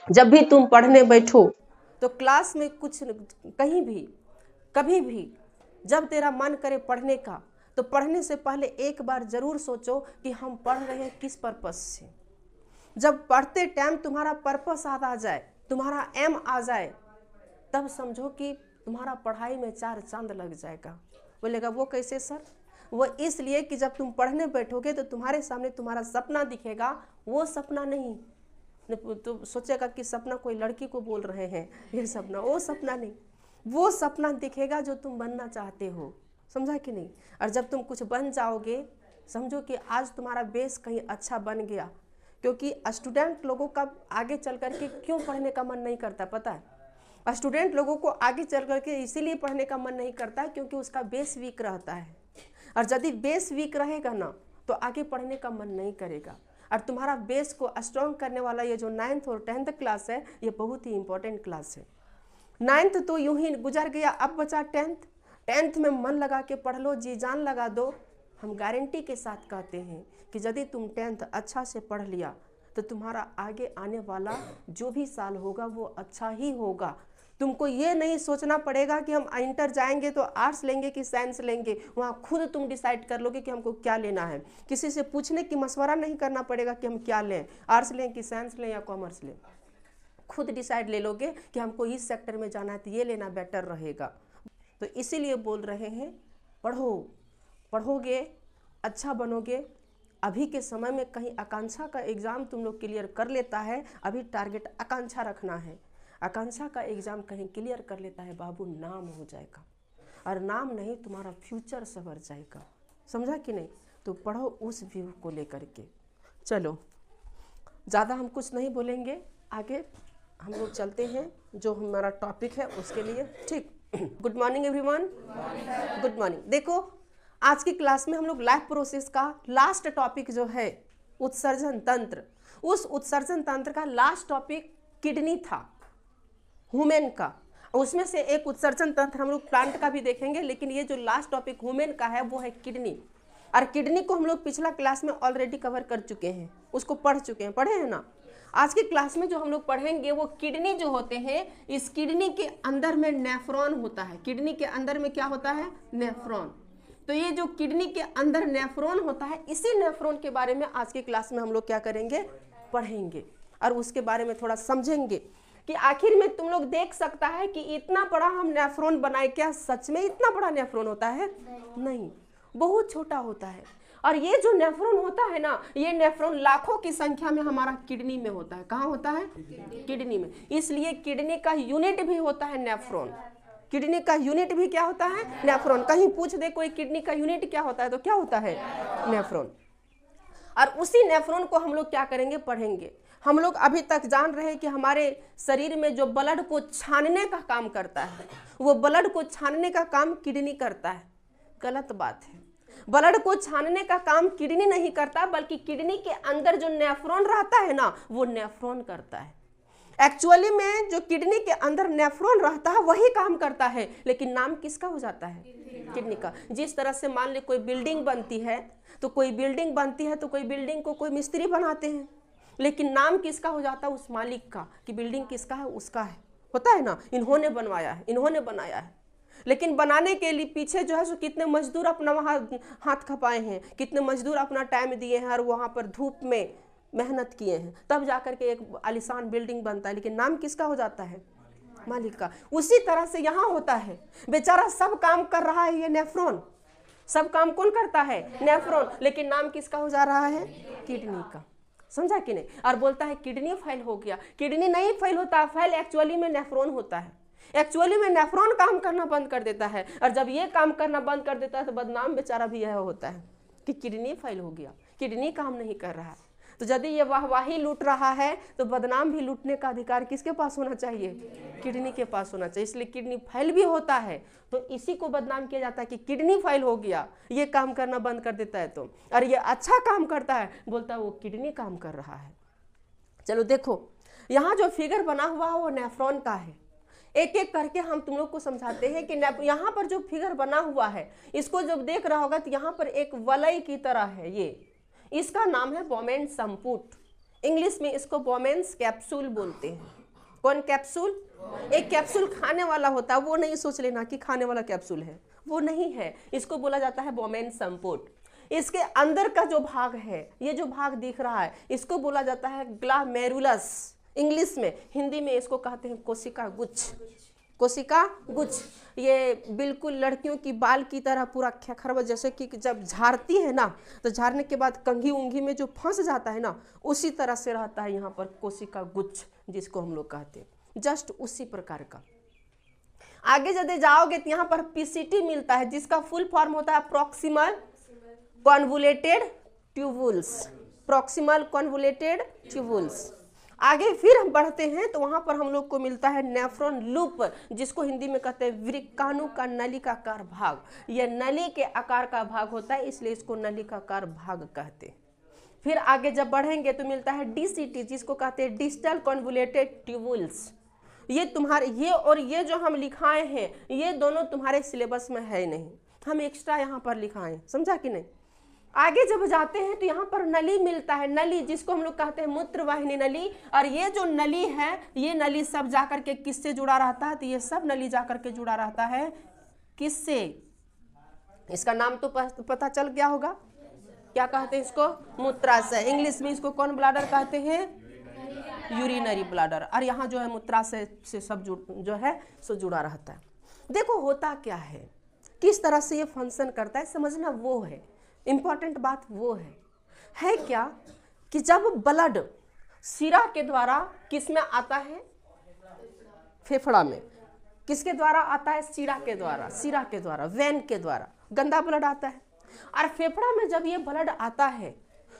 जब भी तुम पढ़ने बैठो तो क्लास में कुछ कहीं भी कभी भी जब तेरा मन करे पढ़ने का, तो पढ़ने से पहले एक बार जरूर सोचो कि हम पढ़ रहे हैं किस पर्पस से। जब पढ़ते टाइम तुम्हारा पर्पस आ जाए, तुम्हारा एम आ जाए, तब समझो कि तुम्हारा पढ़ाई में 4 चांद लग जाएगा। बोलेगा वो कैसे सर? वो इसलिए कि जब तुम पढ़ने बैठोगे तो तुम्हारे सामने तुम्हारा सपना दिखेगा। वो सपना नहीं तो सोचेगा कि सपना कोई लड़की को बोल रहे हैं ये सपना, वो सपना नहीं, वो सपना दिखेगा जो तुम बनना चाहते हो। समझा कि नहीं? और जब तुम कुछ बन जाओगे, समझो कि आज तुम्हारा बेस कहीं अच्छा बन गया। क्योंकि स्टूडेंट लोगों का आगे चल करके क्यों पढ़ने का मन नहीं करता पता है? स्टूडेंट लोगों को आगे चल करके इसीलिए पढ़ने का मन नहीं करता है क्योंकि उसका बेस वीक रहता है। और यदि बेस वीक रहेगा ना तो आगे पढ़ने का मन नहीं करेगा। और तुम्हारा बेस को स्ट्रॉन्ग करने वाला ये जो 9th और 10th क्लास है, ये बहुत ही इंपॉर्टेंट क्लास है। 9th तो यूं ही गुजर गया, अब बचा 10th में मन लगा के पढ़ लो, जी जान लगा दो। हम गारंटी के साथ कहते हैं कि यदि तुम 10th अच्छा से पढ़ लिया तो तुम्हारा आगे आने वाला जो भी साल होगा वो अच्छा ही होगा। तुमको ये नहीं सोचना पड़ेगा कि हम इंटर जाएंगे तो आर्ट्स लेंगे कि साइंस लेंगे, वहाँ खुद तुम डिसाइड कर लोगे कि हमको क्या लेना है। किसी से पूछने की मशवरा नहीं करना पड़ेगा कि हम क्या लें, आर्ट्स लें कि साइंस लें या कॉमर्स लें। खुद डिसाइड ले लोगे कि हमको इस सेक्टर में जाना है तो ये लेना बेटर रहेगा। तो इसीलिए बोल रहे हैं पढ़ो, पढ़ोगे अच्छा बनोगे। अभी के समय में कहीं आकांक्षा का एग्ज़ाम तुम लोग क्लियर कर लेता है, अभी टारगेट आकांक्षा रखना है। आकांक्षा का एग्ज़ाम कहीं क्लियर कर लेता है बाबू, नाम हो जाएगा। और नाम नहीं, तुम्हारा फ्यूचर संवर जाएगा। समझा कि नहीं? तो पढ़ो उस व्यू को लेकर के। चलो ज़्यादा हम कुछ नहीं बोलेंगे, आगे हम लोग चलते हैं जो हमारा टॉपिक है उसके लिए। ठीक, good morning everyone. Good morning. देखो आज की क्लास में हम लोग लाइफ प्रोसेस का लास्ट टॉपिक जो है उत्सर्जन तंत्र, उस उत्सर्जन तंत्र का लास्ट टॉपिक किडनी था, ह्यूमन का। उसमें से एक उत्सर्जन तंत्र हम लोग प्लांट का भी देखेंगे, लेकिन ये जो लास्ट टॉपिक ह्यूमन का है वो है किडनी। और किडनी को हम लोग पिछला क्लास में ऑलरेडी कवर कर चुके हैं, उसको पढ़ चुके हैं, पढ़े हैं ना। आज की क्लास में जो हम लोग पढ़ेंगे वो किडनी जो होते हैं, इस किडनी के अंदर में नेफ्रॉन होता है। किडनी के अंदर में क्या होता है? नेफ्रॉन। तो ये जो किडनी के अंदर नेफ्रॉन होता है, इसी नेफ्रॉन के बारे में आज की क्लास में हम लोग क्या करेंगे? पढ़ेंगे और उसके बारे में थोड़ा समझेंगे कि आखिर में तुम लोग देख सकता है कि इतना बड़ा हम नेफ्रॉन बनाए, क्या सच में इतना बड़ा नेफ्रॉन होता है? नहीं, बहुत छोटा होता है। और ये जो नेफ्रॉन होता है ना, ये नेफ्रॉन लाखों की संख्या में हमारा किडनी में होता है। कहाँ होता है? किडनी में। इसलिए किडनी का यूनिट भी होता है नेफ्रॉन। किडनी का यूनिट भी क्या होता है? नेफ्रॉन। कहीं पूछ दे कोई किडनी का यूनिट क्या होता है तो क्या होता है? नेफ्रॉन। और उसी नेफ्रॉन को हम लोग क्या करेंगे? पढ़ेंगे। हम लोग अभी तक जान रहे हैं कि हमारे शरीर में जो ब्लड को छानने का काम करता है, वो ब्लड को छानने का काम किडनी करता है। गलत बात है। ब्लड को छानने का काम किडनी नहीं करता, बल्कि किडनी के अंदर जो नेफ्रॉन रहता है ना, वो नेफ्रॉन करता है। एक्चुअली में जो किडनी के अंदर नेफ्रॉन रहता है वही काम करता है, लेकिन नाम किसका हो जाता है? किडनी का। जिस तरह से मान ली कोई बिल्डिंग बनती है तो कोई बिल्डिंग को कोई मिस्त्री बनाते हैं, लेकिन नाम किसका हो जाता है? उस मालिक का, कि बिल्डिंग किसका है? उसका है। होता है ना, इन्होंने बनवाया है, इन्होंने बनाया है। लेकिन बनाने के लिए पीछे जो है सो कितने मजदूर अपना वहाँ हाथ खपाए हैं, कितने मजदूर अपना टाइम दिए हैं और वहाँ पर धूप में मेहनत किए हैं, तब जाकर के एक आलीशान बिल्डिंग बनता है, लेकिन नाम किसका हो जाता है? मालिक का। उसी तरह से यहाँ होता है, बेचारा सब काम कर रहा है ये नेफ्रॉन, सब काम कौन करता है? नेफ्रॉन, लेकिन नाम किसका हो जा रहा है? किडनी का। समझा कि नहीं? और बोलता है किडनी फेल हो गया। किडनी नहीं फेल होता, फेल एक्चुअली में नेफ्रॉन होता है। एक्चुअली में नेफ्रॉन काम करना बंद कर देता है, और जब ये काम करना बंद कर देता है तो बदनाम बेचारा भी यह होता है कि किडनी फेल हो गया, किडनी काम नहीं कर रहा है। तो यदि ये वाहवाही लूट रहा है तो बदनाम भी लूटने का अधिकार किसके पास होना चाहिए? किडनी के पास होना चाहिए। इसलिए किडनी फेल भी होता है तो इसी को बदनाम किया जाता है कि किडनी फेल हो गया, ये काम करना बंद कर देता है तो, और ये अच्छा काम करता है, बोलता है वो किडनी काम कर रहा है। चलो देखो, यहाँ जो फिगर बना हुआ है वो नेफ्रॉन का है। एक एक करके हम तुम लोग को समझाते हैं कि यहाँ पर जो फिगर बना हुआ है, इसको जब देख रहा होगा तो यहाँ पर एक वलय की तरह है, ये इसका नाम है बोमेन संपुट। इंग्लिश में इसको बोमेन्स कैप्सूल बोलते हैं। कौन कैप्सूल? एक कैप्सूल खाने वाला होता है, वो नहीं सोच लेना कि खाने वाला कैप्सूल है, वो नहीं है। इसको बोला जाता है बोमेन्स संपुट। इसके अंदर का जो भाग है, ये जो भाग दिख रहा है, इसको बोला जाता है ग्लामेरुलस इंग्लिश में। हिंदी में इसको कहते हैं कोशिका गुच्छ। कोशिका गुच्छ ये बिल्कुल लड़कियों की बाल की तरह पूरा खरबा, जैसे कि जब झाड़ती है ना, तो झाड़ने के बाद कंघी उंघी में जो फंस जाता है ना, उसी तरह से रहता है यहाँ पर कोशिका गुच्छ, जिसको हम लोग कहते हैं, जस्ट उसी प्रकार का। आगे यदि जाओगे तो यहाँ पर पीसीटी मिलता है, जिसका फुल फॉर्म होता है proximal convoluted tubules. Proximal convoluted tubules. आगे फिर हम बढ़ते हैं तो वहां पर हम लोग को मिलता है नेफ्रॉन लूप, जिसको हिंदी में कहते हैं वृक्काणु का नलिकाकार भाग। यह नली के आकार का भाग होता है, इसलिए इसको नलिकाकार भाग कहते हैं। फिर आगे जब बढ़ेंगे तो मिलता है डीसीटी, जिसको कहते हैं डिस्टल कॉन्वुलेटेड ट्यूबुल्स। ये तुम्हारे ये और ये जो हम लिखाए हैं, ये दोनों तुम्हारे सिलेबस में है नहीं, हम एक्स्ट्रा यहाँ पर लिखाए, समझा कि नहीं। आगे जब जाते हैं तो यहाँ पर नली मिलता है, नली जिसको हम लोग कहते हैं मूत्रवाहिनी नली। और ये जो नली है, ये नली सब जाकर के किससे जुड़ा रहता है? तो ये सब नली जाकर के जुड़ा रहता है किससे? इसका नाम तो पता चल गया होगा, क्या कहते हैं इसको? मूत्राशय। इंग्लिश में इसको कौन ब्लाडर कहते हैं? Urinary bladder. और यहाँ जो है मूत्राशय से सब जो है सो जुड़ा रहता है। देखो होता क्या है, किस तरह से ये फंक्शन करता है, समझना वो है इंपॉर्टेंट बात। वो है क्या कि जब ब्लड सिरा के द्वारा किस में आता है? फेफड़ा में। किसके द्वारा आता है? सिरा के द्वारा, सिरा के द्वारा, वेन के द्वारा गंदा ब्लड आता है। और फेफड़ा में जब ये ब्लड आता है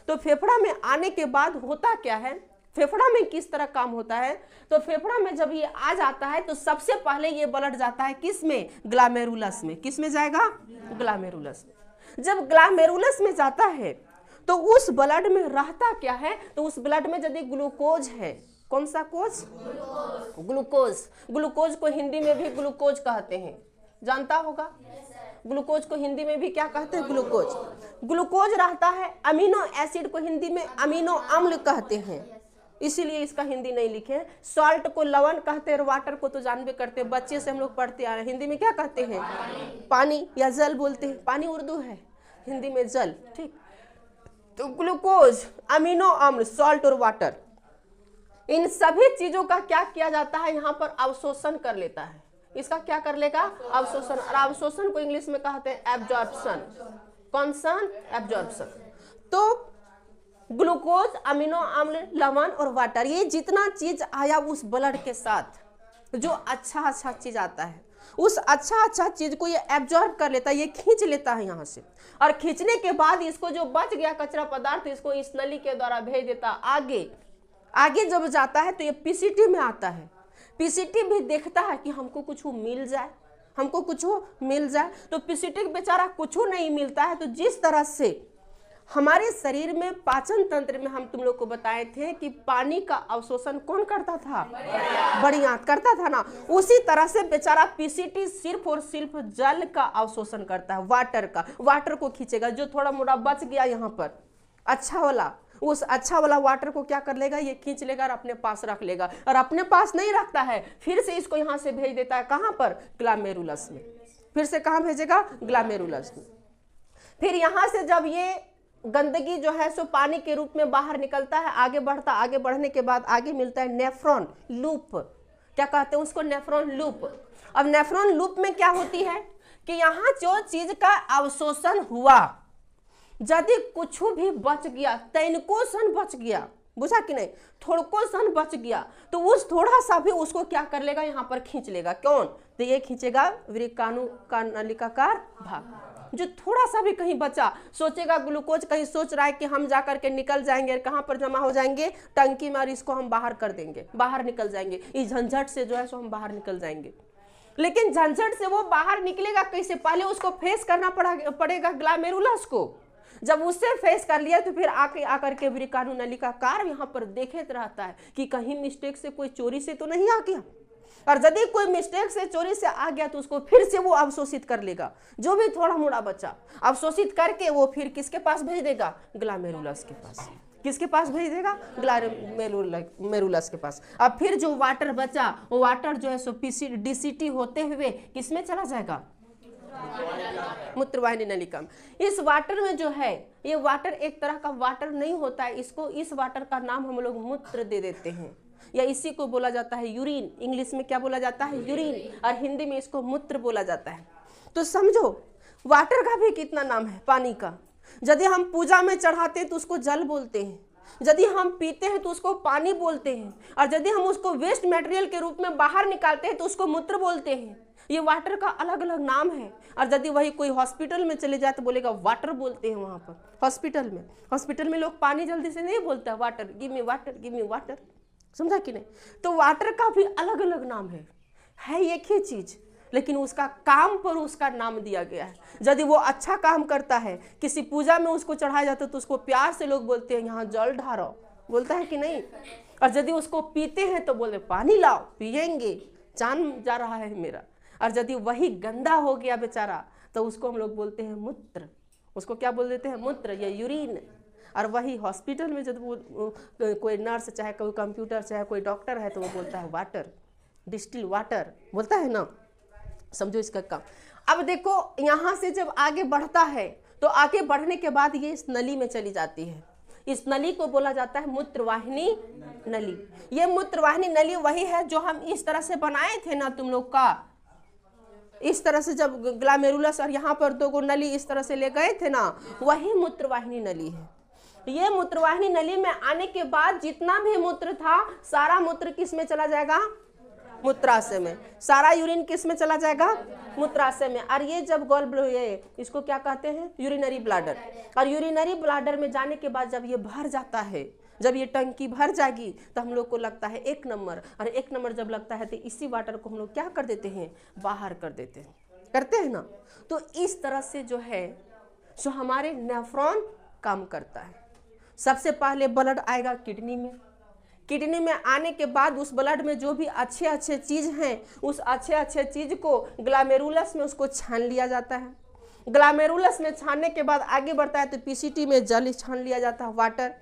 तो फेफड़ा में आने के बाद होता क्या है, फेफड़ा में किस तरह काम होता है? तो फेफड़ा में जब ये आ जाता है तो सबसे पहले ये ब्लड जाता है किस में? ग्लामेरुलस में। किस में जाएगा? ग्लामेरुलस में। जब ग्लामेरुलस में जाता है तो उस ब्लड में रहता क्या है? तो उस ब्लड में यदि ग्लूकोज है, कौन सा कोज? ग्लूकोज। ग्लूकोज को हिंदी में भी ग्लूकोज कहते हैं, जानता होगा। ग्लूकोज को हिंदी में भी क्या कहते हैं? ग्लूकोज। ग्लूकोज रहता है। अमीनो एसिड को हिंदी में अमीनो अम्ल कहते हैं, इसीलिए इसका हिंदी नहीं लिखे। सॉल्ट को लवण कहते हैं, वाटर को तो जानबे करते हैं, बच्चे से हम लोग पढ़ते आ रहे हैं। हिंदी में क्या कहते हैं? पानी या जल बोलते हैं। पानी उर्दू है, हिंदी में जल, ठीक। तो ग्लूकोज, अमीनो अम्ल, सॉल्ट और वाटर, इन सभी चीजों का क्या किया जाता है? यहाँ पर अवशोषण कर लेता है। इसका क्या कर लेगा? अवशोषण। और अवशोषण को इंग्लिश में कहते हैं एब्जॉर्प्शन। कौन सा? एब्जॉर्प्शन। तो ग्लूकोज, अमीनो अम्ल, लवण और वाटर, ये जितना चीज आया उस ब्लड के साथ, जो अच्छा चीज आता है, उस अच्छा चीज को ये एब्जॉर्ब कर लेता है, ये खींच लेता है यहाँ से। और खींचने के बाद इसको जो बच गया कचरा पदार्थ, इसको इस नली के द्वारा भेज देता आगे। आगे जब जाता है तो ये पीसीटी में आता है। पीसीटी भी देखता है कि हमको कुछ मिल जाए, हमको कुछ मिल जाए। तो पीसीटी बेचारा कुछ नहीं मिलता है। तो जिस तरह से हमारे शरीर में पाचन तंत्र में हम तुम लोग को बताए थे कि पानी का अवशोषण कौन करता था? बढ़िया करता था ना। उसी तरह से बेचारा पीसीटी सिर्फ और सिर्फ जल का अवशोषण करता है, वाटर का। वाटर को खींचेगा, जो थोड़ा मोड़ा बच गया यहाँ पर अच्छा वाला, उस अच्छा वाला वाटर को क्या कर लेगा? ये खींच लेगा और अपने पास रख लेगा। और अपने पास नहीं रखता है, फिर से इसको यहाँ से भेज देता है कहाँ पर? ग्लामेरुलस में। फिर से कहाँ भेजेगा? ग्लामेरुलस में। फिर यहाँ से जब ये गंदगी जो है सो पानी के रूप में बाहर निकलता है, आगे बढ़ता, आगे बढ़ने के बाद आगे मिलता है नेफ्रॉन लूप। क्या कहते हैं उसको? Nephron loop. अब नेफ्रॉन लूप में क्या होती है कि यहाँ जो चीज का अवशोषण हुआ, यदि कुछ भी बच गया, तैनको सन बच गया, बुझा कि नहीं, थोड़को सन बच गया, तो उस थोड़ा सा भी उसको क्या कर लेगा? यहाँ पर खींच लेगा। कौन? तो ये खींचेगा वृक्काणु का नलिकाकार भाग। जो थोड़ा सा भी कहीं बचा, सोचेगा ग्लूकोज कहीं सोच रहा है कि हम जा करके निकल जाएंगे, कहाँ पर जमा हो जाएंगे? टंकी में, और इसको हम बाहर कर देंगे, बाहर निकल जाएंगे। इस झंझट से जो है सो हम बाहर निकल जाएंगे। लेकिन झंझट से वो बाहर निकलेगा कैसे? पहले उसको फेस करना पड़ेगा ग्लामेरुलस को। जब उससे फेस कर लिया तो फिर आकर के वृक्काणु नलिकाकार यहाँ पर देखे रहता है कि कहीं मिस्टेक से कोई चोरी से तो नहीं आ गया। और यदि कोई मिस्टेक से चोरी से आ गया तो उसको फिर से वो अवशोषित कर लेगा, जो भी थोड़ा मोड़ा बचा अवशोषित करके वो फिर किसके पास भेज देगा? ग्लामेरुलस के पास। किसके पास भेज देगा? ग्लोमेरुलस के पास। अब फिर जो वाटर बचा वो वाटर जो है सो डीसीटी होते हुए किसमें चला जाएगा? मूत्रवाहिनी नलिका में। इस वाटर में जो है, ये वाटर एक तरह का वाटर नहीं होता है, इसको इस वाटर का नाम हम लोग मूत्र दे देते हैं, या इसी को बोला जाता है यूरिन। इंग्लिश में क्या बोला जाता है? यूरिन, और हिंदी में इसको मूत्र बोला जाता है। तो समझो वाटर का भी कितना नाम है, पानी का। यदि हम पूजा में चढ़ाते हैं तो उसको जल बोलते हैं, यदि हम पीते हैं तो उसको पानी बोलते हैं, और यदि हम उसको वेस्ट मटेरियल के रूप में बाहर निकालते हैं तो उसको मूत्र बोलते हैं। ये वाटर का अलग अलग नाम है। और यदि वही कोई हॉस्पिटल में चले जाए तो बोलेगा वाटर बोलते हैं वहाँ पर। हॉस्पिटल में लोग पानी जल्दी से नहीं बोलता, water, give me water, give me water. समझा कि नहीं? तो वाटर का भी अलग अलग नाम है एक ही चीज, लेकिन उसका काम पर उसका नाम दिया गया है। यदि वो अच्छा काम करता है, किसी पूजा में उसको चढ़ाया जाता है तो उसको प्यार से लोग बोलते हैं यहाँ जल ढारो, बोलता है कि नहीं? और यदि उसको पीते हैं तो बोलते पानी लाओ, पिएंगे, जान जा रहा है मेरा। और यदि वही गंदा हो गया बेचारा तो उसको हम लोग बोलते हैं मूत्र। उसको क्या बोल देते हैं? मूत्र या यूरिन। और वही हॉस्पिटल में जब वो कोई नर्स, चाहे कोई कंप्यूटर, चाहे कोई डॉक्टर है तो वो बोलता है वाटर, डिस्टिल वाटर बोलता है ना। समझो इसका काम। अब देखो यहाँ से जब आगे बढ़ता है तो आगे बढ़ने के बाद ये इस नली में चली जाती है। इस नली को बोला जाता है मूत्रवाहिनी नली। ये मूत्रवाहिनी नली वही है जो हम इस तरह से बनाए थे ना तुम लोग का, इस तरह से जब ग्लोमेरुलस और यहाँ पर दो नली इस तरह से ले गए थे ना, वही मूत्रवाहिनी नली है। ये मूत्रवाहिनी नली में आने के बाद जितना भी मूत्र था सारा मूत्र किस में चला जाएगा? मूत्राशय में। सारा यूरिन किस में चला जाएगा? मूत्राशय में। और ये जब इसको क्या कहते हैं? Urinary bladder. और यूरिनरी ब्लैडर में जाने के बाद जब ये भर जाता है, जब ये टंकी भर जाएगी तो हम लोग को लगता है 1 नंबर। और 1 नंबर जब लगता है तो इसी वाटर को हम लोग क्या कर देते हैं? बाहर कर देते हैं, करते हैं ना। तो इस तरह से जो है सो हमारे नेफ्रॉन काम करता है। सबसे पहले ब्लड आएगा किडनी में। किडनी में आने के बाद उस ब्लड में जो भी अच्छे अच्छे चीज़ हैं, उस अच्छे अच्छे चीज़ को ग्लोमेरुलस में उसको छान लिया जाता है। ग्लोमेरुलस में छानने के बाद आगे बढ़ता है तो पीसीटी में जल छान लिया जाता है, वाटर।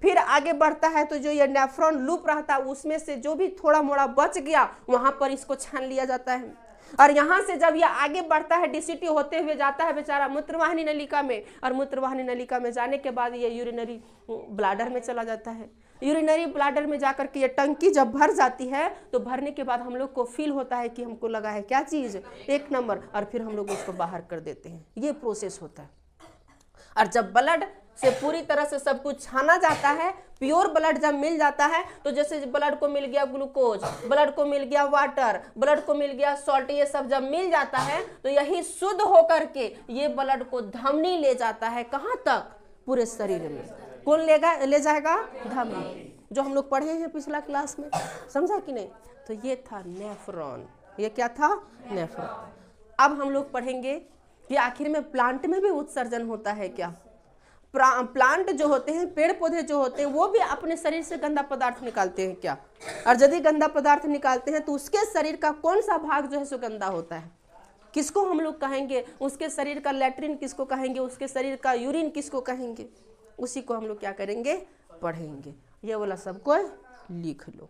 फिर आगे बढ़ता है तो जो ये नेफ्रॉन लूप रहता है उसमें से जो भी थोड़ा मोड़ा बच गया वहाँ पर इसको छान लिया जाता है। और यहाँ से जब ये आगे बढ़ता है डीसीटी होते हुए जाता है बेचारा मूत्रवाहिनी नलिका में, और मूत्रवाहिनी नलिका में जाने के बाद ये यूरिनरी ब्लैडर में चला जाता है। यूरिनरी ब्लैडर में जाकर के ये टंकी जब भर जाती है तो भरने के बाद हम लोग को फील होता है कि हमको लगा है क्या चीज़? 1 नंबर। और फिर हम लोग उसको बाहर कर देते हैं। ये प्रोसेस होता है। और जब ब्लड से पूरी तरह से सब कुछ छाना जाता है, प्योर ब्लड जब मिल जाता है तो जैसे ब्लड को मिल गया ग्लूकोज, ब्लड को मिल गया वाटर, ब्लड को मिल गया सॉल्ट, ये सब जब मिल जाता है तो यही शुद्ध होकर के ये ब्लड को धमनी ले जाता है। कहाँ तक? पूरे शरीर में। कौन ले जाएगा? धमनी, जो हम लोग पढ़े हैं पिछला क्लास में। समझा कि नहीं? तो ये था नेफ्रॉन। ये क्या था? नेफ्रॉन। अब हम लोग पढ़ेंगे कि आखिर में प्लांट में भी उत्सर्जन होता है क्या? प्लांट जो होते हैं, पेड़ पौधे जो होते हैं, वो भी अपने शरीर से गंदा पदार्थ निकालते हैं क्या? और यदि गंदा पदार्थ निकालते हैं तो उसके शरीर का कौन सा भाग जो है सो गंदा होता है? किसको हम लोग कहेंगे? उसके शरीर का लैट्रिन किसको कहेंगे? उसके शरीर का यूरिन किसको कहेंगे? उसी को हम लोग क्या करेंगे? पढ़ेंगे। ये वाला सबको लिख लो।